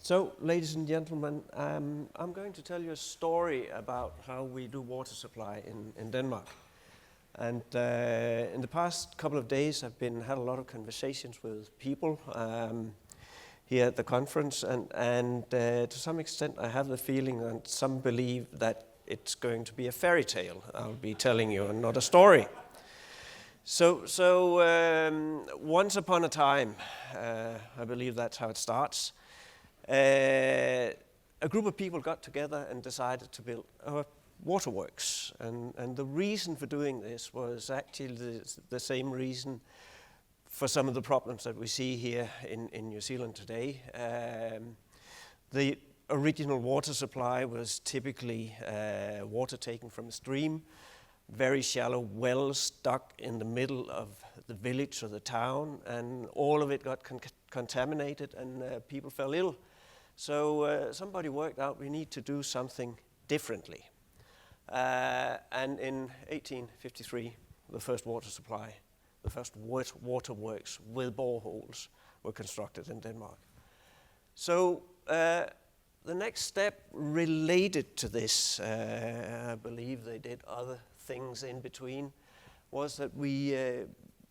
So, ladies and gentlemen, I'm going to tell you a story about how we do water supply in Denmark. And in the past couple of days, I've had a lot of conversations with people here at the conference, and to some extent, I have the feeling that some believe that it's going to be a fairy tale I'll be telling you, and not a story. So once upon a time, I believe that's how it starts. A group of people got together and decided to build a waterworks, and the reason for doing this was actually the same reason for some of the problems that we see here in New Zealand today. The original water supply was typically water taken from a stream, very shallow wells dug in the middle of the village or the town, and all of it got contaminated, and people fell ill. So somebody worked out we need to do something differently. And in 1853, the first water supply, the first waterworks with boreholes were constructed in Denmark. So the next step related to this, I believe they did other things in between, was that we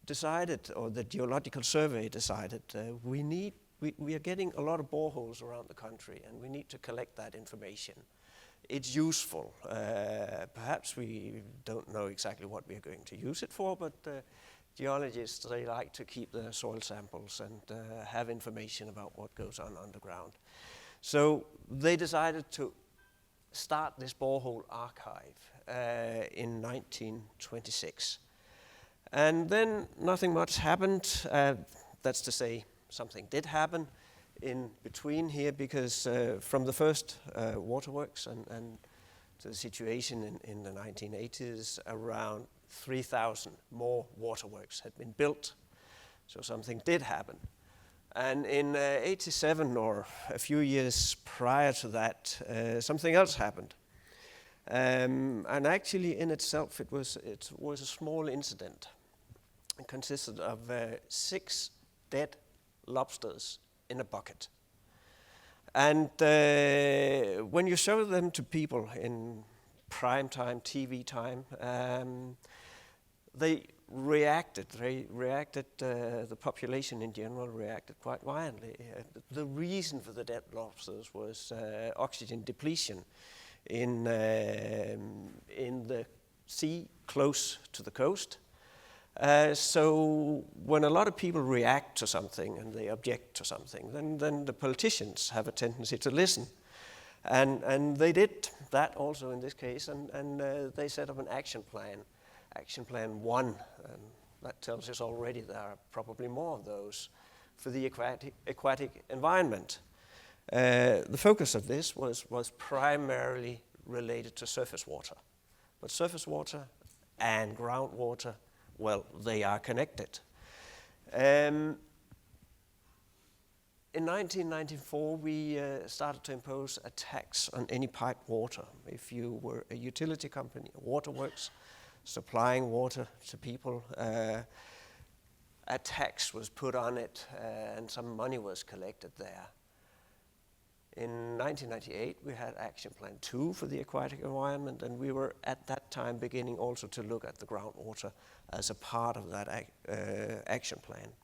decided, or the Geological Survey decided, we are getting a lot of boreholes around the country, and we need to collect that information. It's useful. Perhaps we don't know exactly what we are going to use it for, but geologists, they like to keep their soil samples and have information about what goes on underground. So they decided to start this borehole archive in 1926. And then nothing much happened. That's to say, something did happen in between here, because from the first waterworks and to the situation in the 1980s, around 3,000 more waterworks had been built. So something did happen. And in 87, or a few years prior to that, something else happened. And actually in itself, it was a small incident. It consisted of 6 dead lobsters in a bucket. And when you show them to people in prime time, TV time, they reacted. The population in general reacted quite violently. The reason for the dead lobsters was oxygen depletion in the sea close to the coast. So when a lot of people react to something and they object to something, then the politicians have a tendency to listen. And they did that also in this case, and they set up an action plan. Action Plan 1, and that tells us already there are probably more of those, for the aquatic environment. The focus of this was primarily related to surface water. But surface water and groundwater, well, they are connected. In 1994, we started to impose a tax on any piped water. If you were a utility company, a waterworks, supplying water to people, a tax was put on it, and some money was collected there. In 1998, we had Action Plan 2 for the aquatic environment, and we were at that time beginning also to look at the groundwater as a part of that action plan.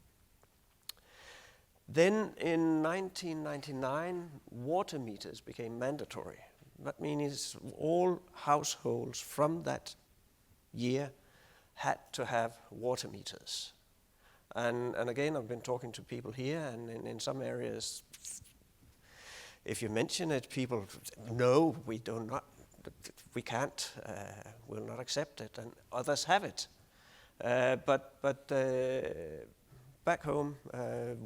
Then in 1999, water meters became mandatory. That means all households from that year had to have water meters. And again, I've been talking to people here, and in some areas, if you mention it, people, no, we can't, we'll not accept it, and others have it. But back home,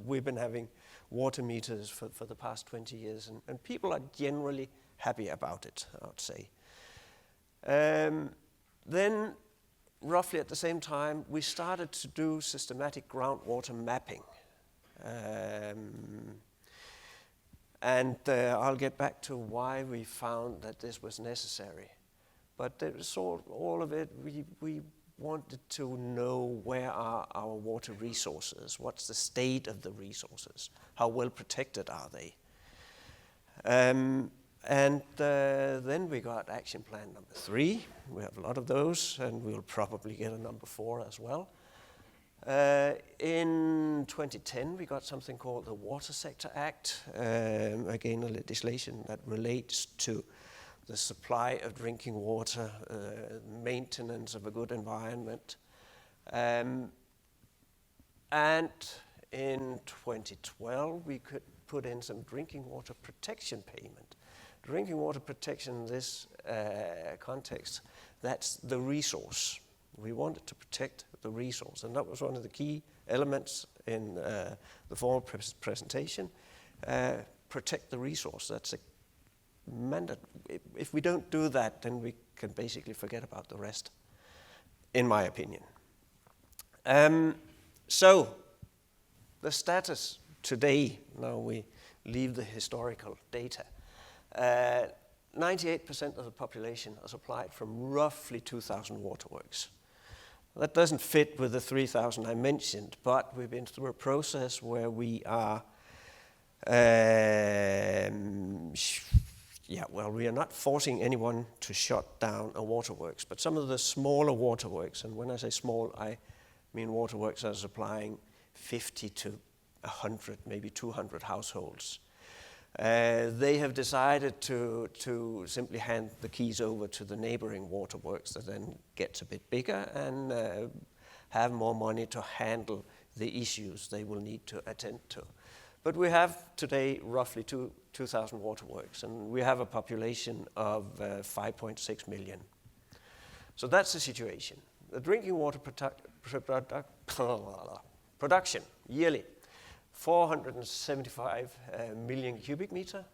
we've been having water meters for the past 20 years, and people are generally happy about it, I would say. Then, roughly at the same time, we started to do systematic groundwater mapping. And I'll get back to why we found that this was necessary. But it was all of it, we wanted to know where are our water resources, what's the state of the resources, how well protected are they. Then we got action plan number 3. We have a lot of those, and we'll probably get a number 4 as well. In 2010, we got something called the Water Sector Act, again, a legislation that relates to the supply of drinking water, maintenance of a good environment. And in 2012, we could put in some drinking water protection payment. Drinking water protection in this context, that's the resource. We wanted to protect the resource, and that was one of the key elements in the formal presentation. Protect the resource. That's a mandate. If we don't do that, then we can basically forget about the rest, in my opinion. So, the status today, now we leave the historical data. 98% of the population are supplied from roughly 2,000 waterworks. That doesn't fit with the 3,000 I mentioned, but we've been through a process where we are, we are not forcing anyone to shut down a waterworks, but some of the smaller waterworks, and when I say small, I mean waterworks that are supplying 50 to 100, maybe 200 households. They have decided to simply hand the keys over to the neighboring waterworks that then gets a bit bigger and have more money to handle the issues they will need to attend to. But we have today roughly 2,000 waterworks, and we have a population of 5.6 million. So that's the situation. The drinking water production yearly, 475 million cubic meter.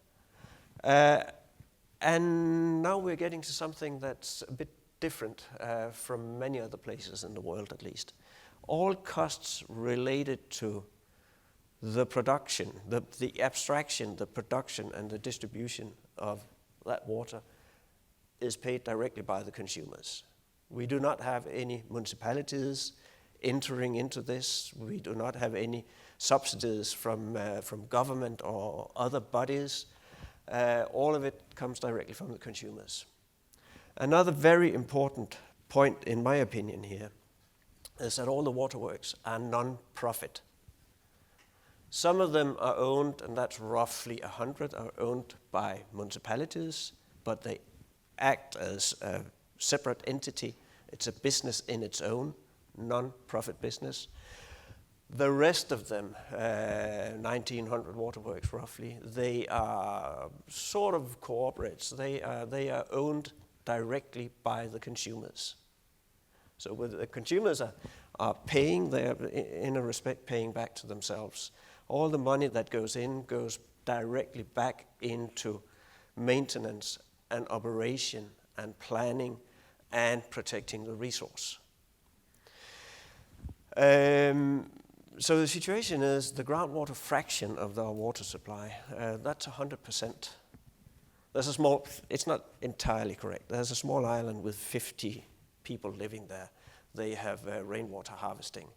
And now we're getting to something that's a bit different from many other places in the world, at least. All costs related to the production, the abstraction, the production, and the distribution of that water is paid directly by the consumers. We do not have any municipalities entering into this. We do not have any subsidies from government or other bodies. All of it comes directly from the consumers. Another very important point, in my opinion here, is that all the waterworks are non-profit. Some of them are owned, and that's roughly 100, are owned by municipalities, but they act as a separate entity. It's a business in its own, non-profit business. The rest of them, 1,900 waterworks roughly, they are sort of cooperates. They are owned directly by the consumers. So the consumers are paying, they're in a respect paying back to themselves. All the money that goes in goes directly back into maintenance and operation and planning and protecting the resource. So the situation is the groundwater fraction of our water supply, that's 100%. There's a small, it's not entirely correct. There's a small island with 50 people living there. They have rainwater harvesting.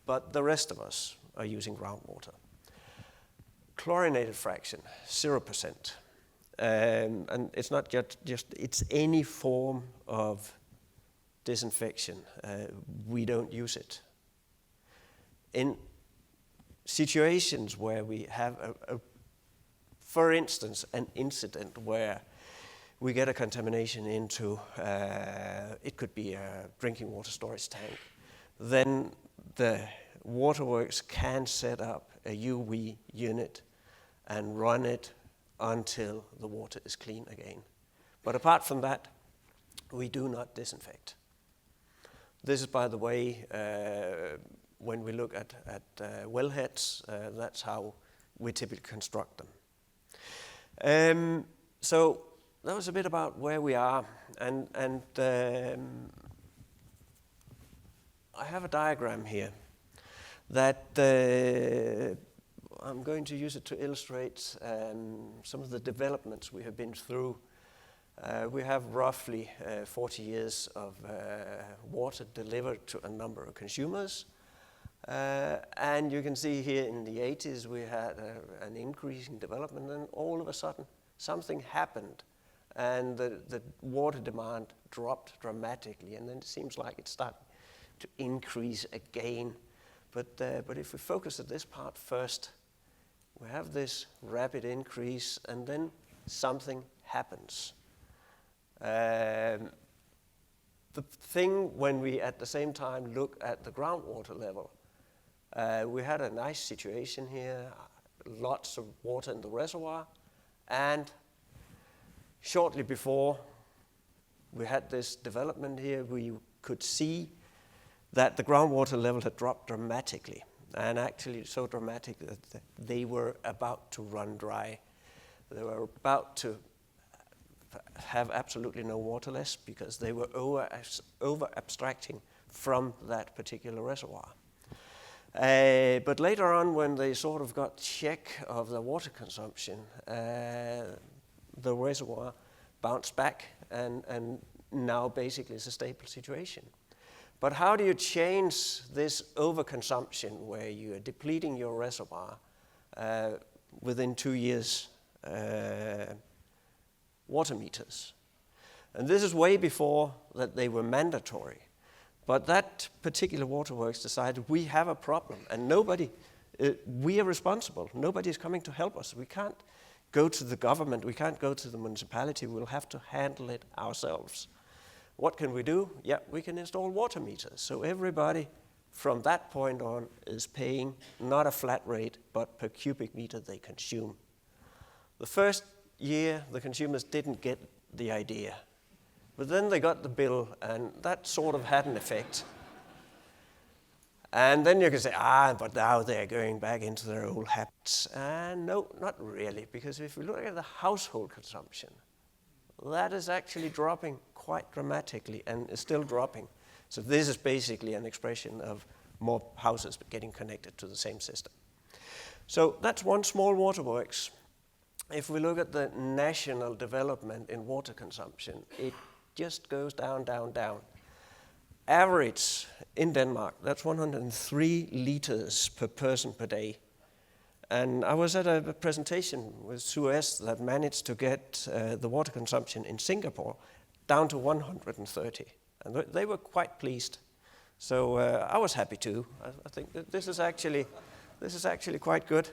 But the rest of us are using groundwater. Chlorinated fraction, 0%. And it's not just it's any form of disinfection. We don't use it. In situations where we have, for instance, an incident where we get a contamination into, it could be a drinking water storage tank, then the waterworks can set up a UV unit and run it until the water is clean again. But apart from that, we do not disinfect. This is, by the way, when we look at wellheads, that's how we typically construct them. So that was a bit about where we are, and I have a diagram here that I'm going to use it to illustrate some of the developments we have been through. We have roughly 40 years of water delivered to a number of consumers. And you can see here in the 80s we had an increase in development, and all of a sudden something happened and the water demand dropped dramatically, and then it seems like it's starting to increase again. But if we focus at this part first, we have this rapid increase and then something happens. The thing when we at the same time look at the groundwater level, we had a nice situation here, lots of water in the reservoir, and shortly before we had this development here, we could see that the groundwater level had dropped dramatically, and actually so dramatic that they were about to run dry. They were about to have absolutely no water left because they were over abstracting from that particular reservoir. But later on, when they sort of got check of the water consumption, the reservoir bounced back and now basically it's a stable situation. But how do you change this overconsumption where you are depleting your reservoir within 2 years water meters? And this is way before that they were mandatory. But that particular waterworks decided we have a problem and we are responsible. Nobody is coming to help us. We can't go to the government, we can't go to the municipality, we'll have to handle it ourselves. What can we do? Yeah, we can install water meters. So everybody from that point on is paying not a flat rate, but per cubic meter they consume. The first year, the consumers didn't get the idea. But then they got the bill, and that sort of had an effect. And then you can say, but now they're going back into their old habits. And no, not really, because if we look at the household consumption, that is actually dropping quite dramatically and is still dropping. So this is basically an expression of more houses getting connected to the same system. So that's one small waterworks. If we look at the national development in water consumption, it just goes down, down, down. Average in Denmark, that's 103 liters per person per day. And I was at a presentation with Suez that managed to get the water consumption in Singapore down to 130. And they were quite pleased. So I was happy too. I think that this is actually quite good.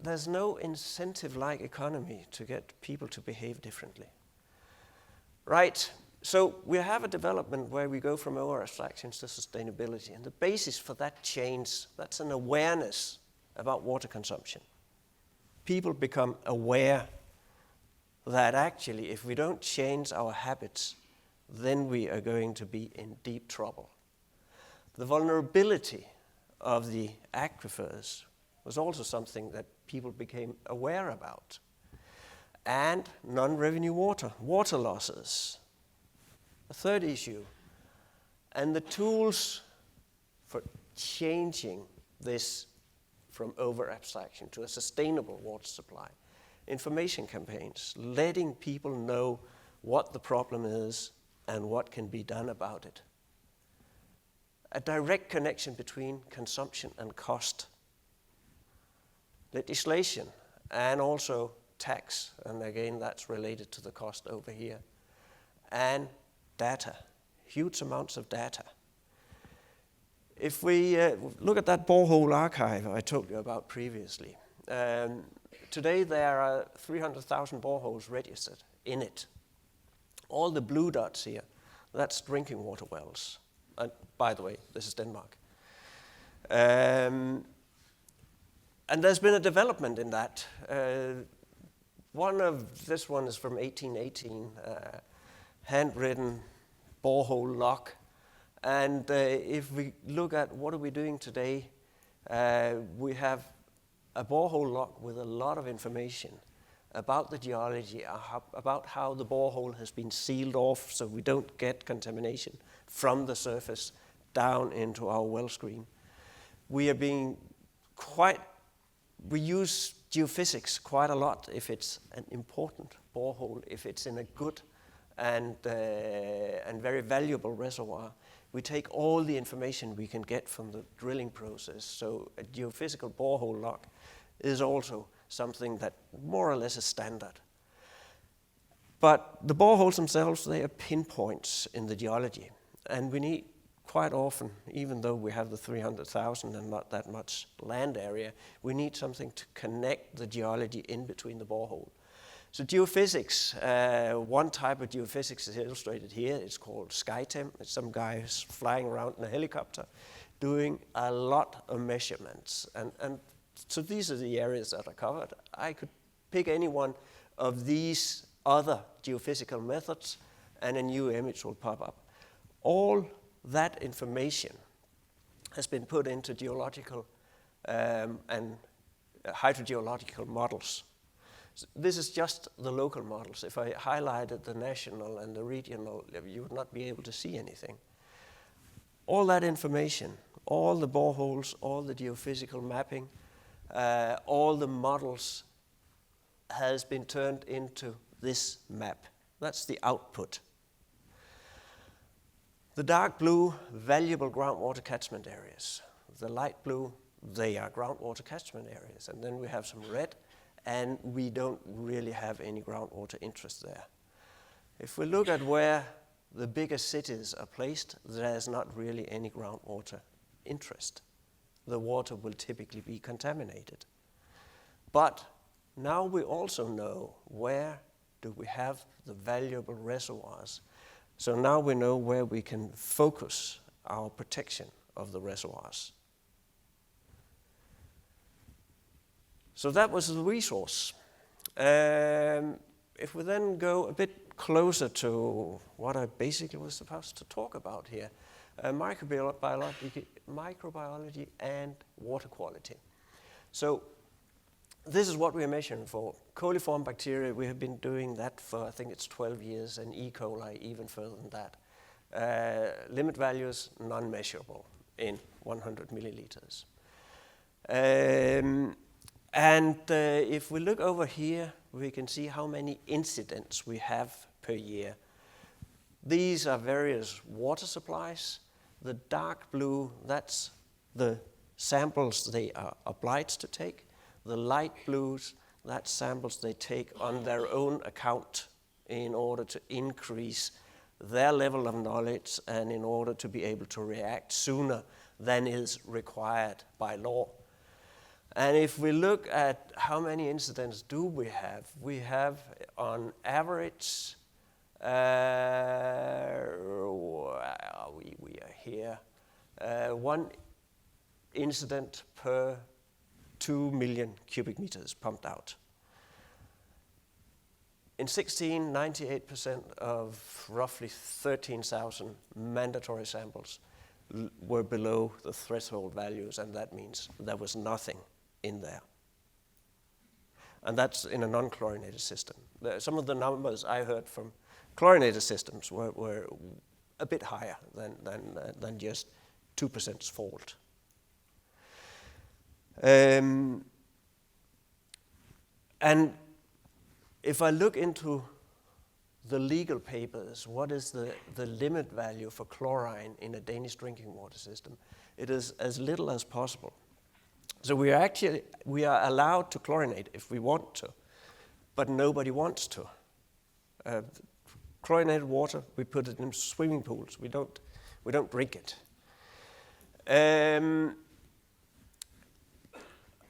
There's no incentive-like economy to get people to behave differently. Right, so we have a development where we go from over-abstractions to sustainability, and the basis for that change, that's an awareness about water consumption. People become aware that actually if we don't change our habits, then we are going to be in deep trouble. The vulnerability of the aquifers was also something that people became aware about. And non-revenue water losses, a third issue. And the tools for changing this from over-abstraction to a sustainable water supply. Information campaigns, letting people know what the problem is and what can be done about it. A direct connection between consumption and cost. Legislation and also tax, and again that's related to the cost over here. And data, huge amounts of data. If we look at that borehole archive I told you about previously, today there are 300,000 boreholes registered in it. All the blue dots here, that's drinking water wells. And by the way, this is Denmark. And there's been a development in that. This one is from 1818, handwritten borehole log. And if we look at what are we doing today, we have a borehole log with a lot of information about the geology, about how the borehole has been sealed off so we don't get contamination from the surface down into our well stream. We use geophysics quite a lot if it's an important borehole, if it's in a good and very valuable reservoir. we take all the information we can get from the drilling process. So a geophysical borehole log is also something that more or less is standard. But the boreholes themselves, they are pinpoints in the geology. And we need quite often, even though we have the 300,000 and not that much land area, we need something to connect the geology in between the borehole. So geophysics, one type of geophysics is illustrated here. It's called SkyTem. It's some guy who's flying around in a helicopter doing a lot of measurements. And so these are the areas that are covered. I could pick any one of these other geophysical methods and a new image will pop up. All that information has been put into geological and hydrogeological models. So this is just the local models. If I highlighted the national and the regional, you would not be able to see anything. All that information, all the boreholes, all the geophysical mapping, all the models has been turned into this map. That's the output. The dark blue, valuable groundwater catchment areas. The light blue, they are groundwater catchment areas. And then we have some red, and we don't really have any groundwater interest there. If we look at where the biggest cities are placed, there's not really any groundwater interest. The water will typically be contaminated. But now we also know where do we have the valuable reservoirs. So now we know where we can focus our protection of the reservoirs. So that was the resource. If we then go a bit closer to what I basically was supposed to talk about here, microbiology and water quality. So this is what we are measuring for. Coliform bacteria, we have been doing that for, I think it's 12 years, and E. coli even further than that. Limit values, non-measurable in 100 milliliters. If we look over here, we can see how many incidents we have per year. These are various water supplies. The dark blue, that's the samples they are obliged to take. The light blues, that's samples they take on their own account in order to increase their level of knowledge and in order to be able to react sooner than is required by law. And if we look at how many incidents do we have on average, we are here, 1 incident per 2 million cubic meters pumped out. In 2016, 98% of roughly 13,000 mandatory samples were below the threshold values, and that means there was nothing in there. And that's in a non-chlorinated system. Some of the numbers I heard from chlorinated systems were a bit higher than just 2% fault. And if I look into the legal papers, what is the limit value for chlorine in a Danish drinking water system? It is as little as possible. So we are allowed to chlorinate if we want to, but nobody wants to. Chlorinated water, we put it in swimming pools. We don't drink it.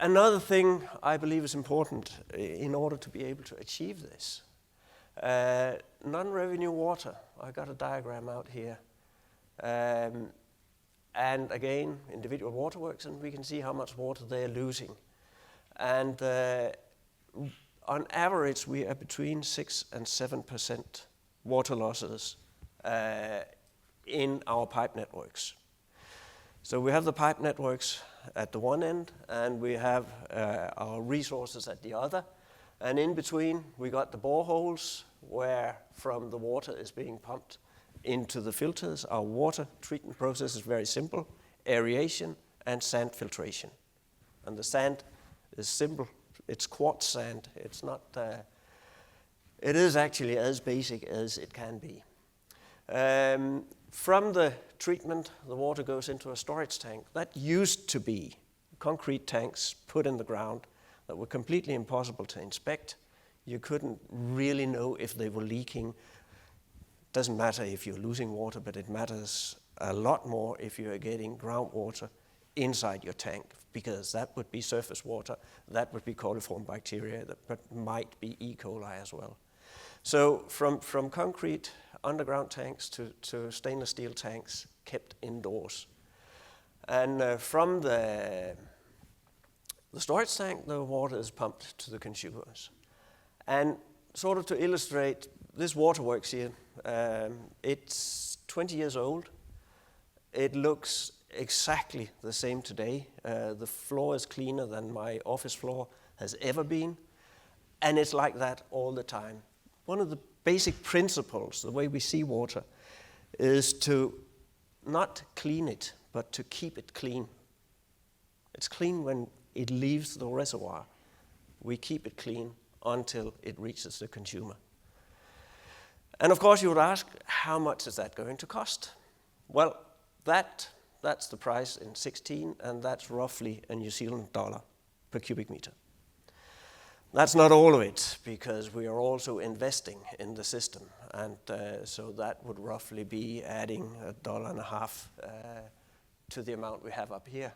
Another thing I believe is important in order to be able to achieve this. Non-revenue water, I got a diagram out here. And again, individual waterworks, and we can see how much water they're losing. And on average, we are between 6 and 7% water losses in our pipe networks. So we have the pipe networks at the one end, and we have our resources at the other. And in between, we got the boreholes, where from the water is being pumped into the filters. Our water treatment process is very simple: aeration and sand filtration. And the sand is simple. It's quartz sand. It's not. It is actually as basic as it can be. From the treatment, the water goes into a storage tank. That used to be concrete tanks put in the ground that were completely impossible to inspect. You couldn't really know if they were leaking. Doesn't matter if you're losing water, but it matters a lot more if you are getting groundwater inside your tank, because that would be surface water, that would be coliform bacteria, but might be E. coli as well. So from concrete underground tanks to stainless steel tanks kept indoors. And from the storage tank, the water is pumped to the consumers. And sort of to illustrate, this waterworks here, it's 20 years old. It looks exactly the same today. The floor is cleaner than my office floor has ever been. And it's like that all the time. One of the basic principles, the way we see water, is to not clean it, but to keep it clean. It's clean when it leaves the reservoir. We keep it clean until it reaches the consumer. And of course you would ask, how much is that going to cost? Well, that's the price in 16, and that's roughly a New Zealand dollar per cubic meter. That's not all of it, because we are also investing in the system, and so that would roughly be adding $1.50 to the amount we have up here.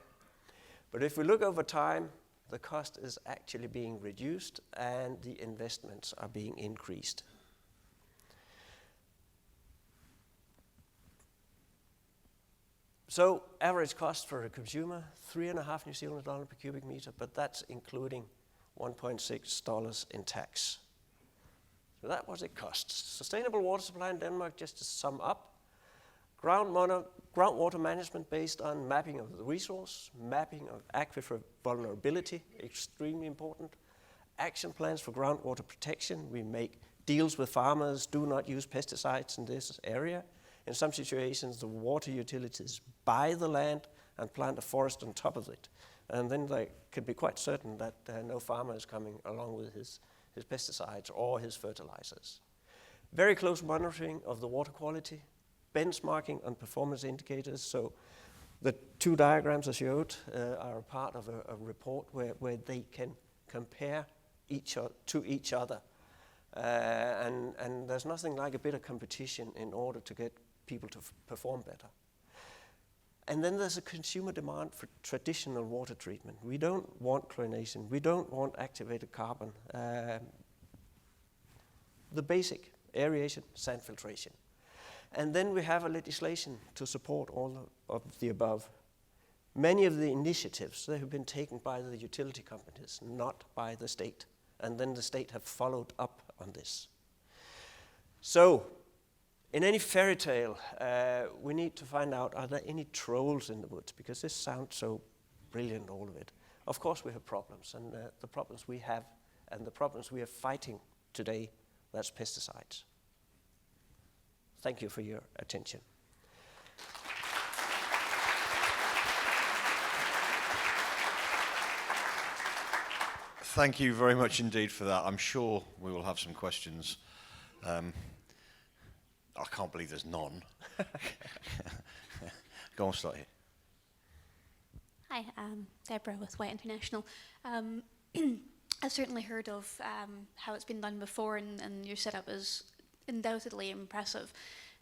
But if we look over time, the cost is actually being reduced and the investments are being increased. So average cost for a consumer, $3.50 New Zealand dollar per cubic meter, but that's including $1.6 in tax. So that's what it costs. Sustainable water supply in Denmark, just to sum up, groundwater management based on mapping of the resource, mapping of aquifer vulnerability, extremely important. Action plans for groundwater protection. We make deals with farmers, do not use pesticides in this area. In some situations, the water utilities buy the land and plant a forest on top of it. And then they can be quite certain that no farmer is coming along with his pesticides or his fertilizers. Very close monitoring of the water quality, benchmarking on performance indicators. So the two diagrams I showed are a part of a report where they can compare to each other. And there's nothing like a bit of competition in order to get people to perform better. And then there's a consumer demand for traditional water treatment. We don't want chlorination. We don't want activated carbon. The basic aeration, sand filtration. And then we have a legislation to support all of the above. Many of the initiatives, they have been taken by the utility companies, not by the state. And then the state have followed up on this. So, in any fairy tale, we need to find out, are there any trolls in the woods? Because this sounds so brilliant, all of it. Of course we have problems, and the problems we have, and the problems we are fighting today, that's pesticides. Thank you for your attention. Thank you very much indeed for that. I'm sure we will have some questions. I can't believe there's none. Go on, start here. Hi, Deborah with White International. I've certainly heard of how it's been done before, and your setup is undoubtedly impressive.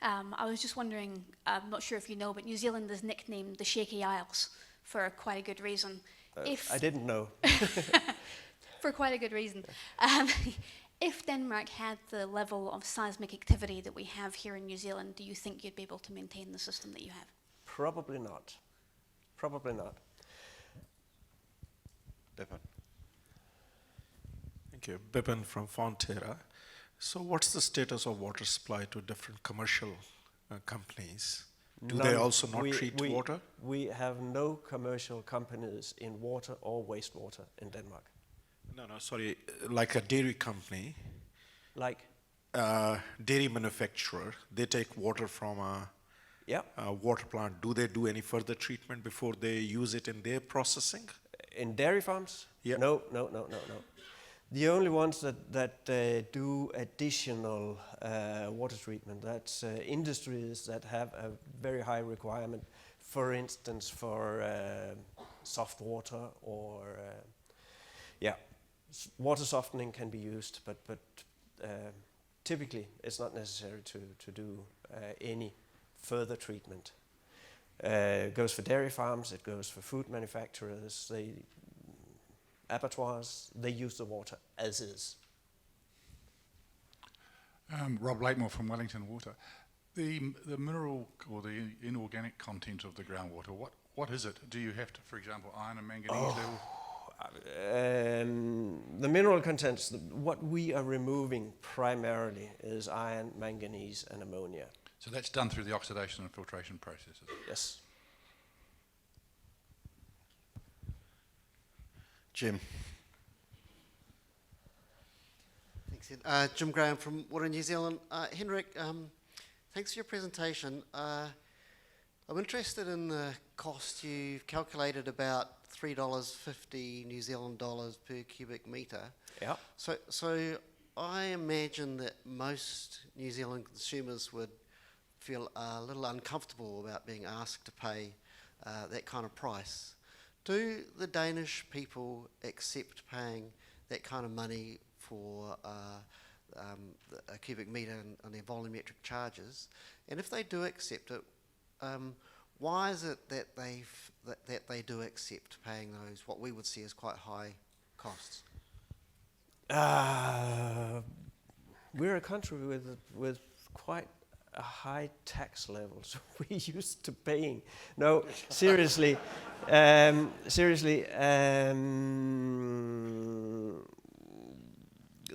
I was just wondering, I'm not sure if you know, but New Zealand is nicknamed the Shaky Isles for quite a good reason. I didn't know. For quite a good reason. If Denmark had the level of seismic activity that we have here in New Zealand, do you think you'd be able to maintain the system that you have? Probably not. Probably not. Bipin. Thank you. Bipin from Fonterra. So what's the status of water supply to different commercial companies? Do they also not treat water? We have no commercial companies in water or wastewater in Denmark. No, sorry, like a dairy company. Like? Dairy manufacturer, they take water from a water plant. Do they do any further treatment before they use it in their processing? In dairy farms? Yeah. No. The only ones that do additional water treatment, that's industries that have a very high requirement, for instance, for soft water or, water softening can be used, but typically it's not necessary to do any further treatment. It goes for dairy farms, it goes for food manufacturers, abattoirs, they use the water as is. Rob Lakemoor from Wellington Water. The mineral or the inorganic content of the groundwater, what is it? Do you have to, for example, iron and manganese level? The mineral contents, what we are removing primarily is iron, manganese and ammonia. So that's done through the oxidation and filtration processes? Yes. Jim. Thanks, Ed. Jim Graham from Water New Zealand. Henrik, thanks for your presentation. I'm interested in the cost. You've calculated about $3.50 New Zealand dollars per cubic metre. Yeah. So I imagine that most New Zealand consumers would feel a little uncomfortable about being asked to pay that kind of price. Do the Danish people accept paying that kind of money for a cubic metre and their volumetric charges? And if they do accept it, why is it that they do accept paying those, what we would see as quite high costs? We're a country with quite a high tax level, so we're used to paying. No, seriously, the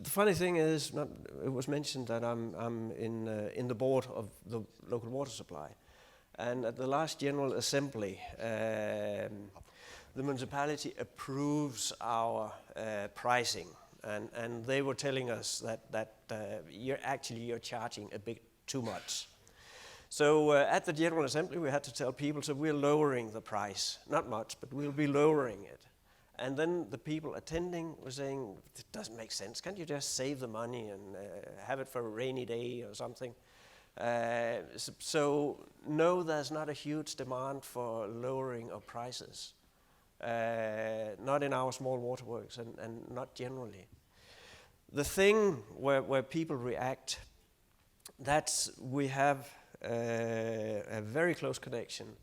funny thing is, it was mentioned that I'm in the board of the local water supply, and at the last General Assembly, the municipality approves our pricing, and they were telling us that you're charging a bit too much. So at the General Assembly we had to tell people, so we're lowering the price, not much, but we'll be lowering it. And then the people attending were saying, it doesn't make sense, can't you just save the money and have it for a rainy day or something? So no, there's not a huge demand for lowering of prices, not in our small waterworks and not generally. The thing where people react, that's we have a very close connection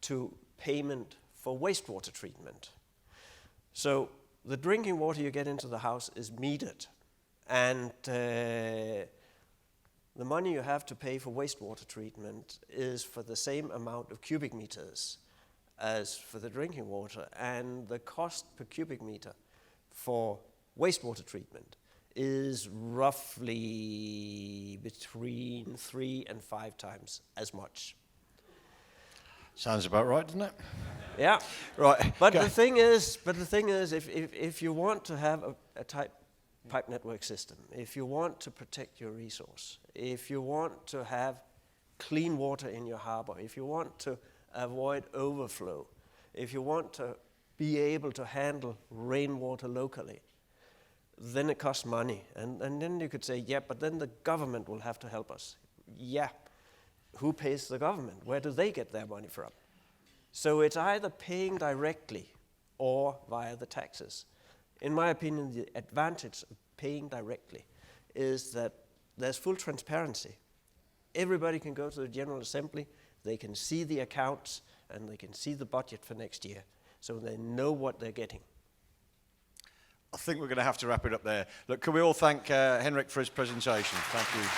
to payment for wastewater treatment. So the drinking water you get into the house is metered, and the money you have to pay for wastewater treatment is for the same amount of cubic meters as for the drinking water, and the cost per cubic meter for wastewater treatment is roughly between 3 and 5 times as much. Sounds about right, doesn't it? Yeah. Right. But the thing is, if you want to have a tight pipe network system, if you want to protect your resource, if you want to have clean water in your harbor, if you want to avoid overflow, if you want to be able to handle rainwater locally, then it costs money. And then you could say, yeah, but then the government will have to help us. Yeah, who pays the government? Where do they get their money from? So it's either paying directly or via the taxes. In my opinion, the advantage of paying directly is that there's full transparency. Everybody can go to the General Assembly, they can see the accounts, and they can see the budget for next year, so they know what they're getting. I think we're going to have to wrap it up there. Look, can we all thank Henrik for his presentation? Thank you.